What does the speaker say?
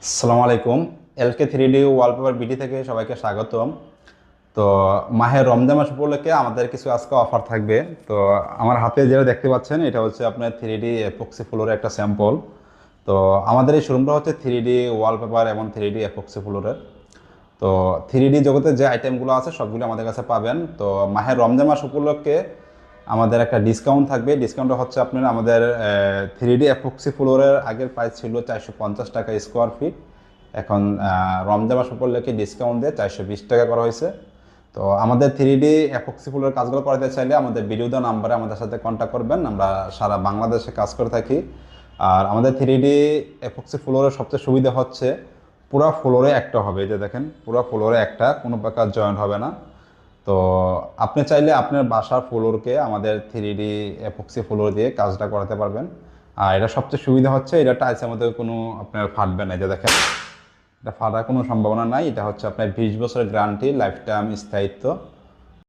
আসসালামু আলাইকুম। এলকে three D wallpaper BD থেকে সবাইকে স্বাগতম। তো মাহের রমজান মাস উপলক্ষে আমাদের কিছু আজকে অফার থাকবে। তো আমার হাতে যেটা দেখতে পাচ্ছেন এটা হচ্ছে আপনার থ্রি ডি এপক্সি ফ্লোরের একটা স্যাম্পল। তো আমাদের এই শোরুমটা হচ্ছে থ্রি ডি ওয়ালপেপার এবং থ্রি ডি এপক্সি ফ্লোরের। তো থ্রি ডি জগতে যে আইটেমগুলো আছে সবগুলো আমাদের কাছে পাবেন। তো মাহের রমজান মাস উপলক্ষে আমাদের একটা ডিসকাউন্ট থাকবে। ডিসকাউন্টটা হচ্ছে আপনার আমাদের থ্রি ডি অ্যাপক্সি ফ্লোরের আগের প্রাইস ছিল 450 টাকা স্কোয়ার ফিট। এখন রমজান মাস উপলক্ষে ডিসকাউন্ট দিয়ে 420 টাকা করা হয়েছে। তো আমাদের থ্রি ডি অ্যাপক্সি ফ্লোরের কাজগুলো করাতে চাইলে আমাদের ভিডিও দেওয়া নাম্বারে আমাদের সাথে কন্ট্যাক্ট করবেন। আমরা সারা বাংলাদেশে কাজ করে থাকি। আর আমাদের থ্রি ডি অ্যাপক্সি ফ্লোরের সবচেয়ে সুবিধা হচ্ছে পুরো ফ্লোরে একটা হবে। এই যে দেখেন, পুরো ফ্লোরে একটা, কোনো প্রকার জয়েন্ট হবে না। তো আপনি চাইলে আপনার বাসার ফ্লোরকে আমাদের থ্রি ডি এপক্সি ফ্লোর দিয়ে কাজটা করাতে পারবেন। আর এটা সবচেয়ে সুবিধা হচ্ছে এটা টাইলসের মধ্যে কোনো আপনার ফাটবে না। এটা দেখেন, এটা ফাটার কোনো সম্ভাবনা নাই। এটা হচ্ছে আপনার 20 বছরের গ্যারান্টি, লাইফ টাইম স্থায়িত্ব।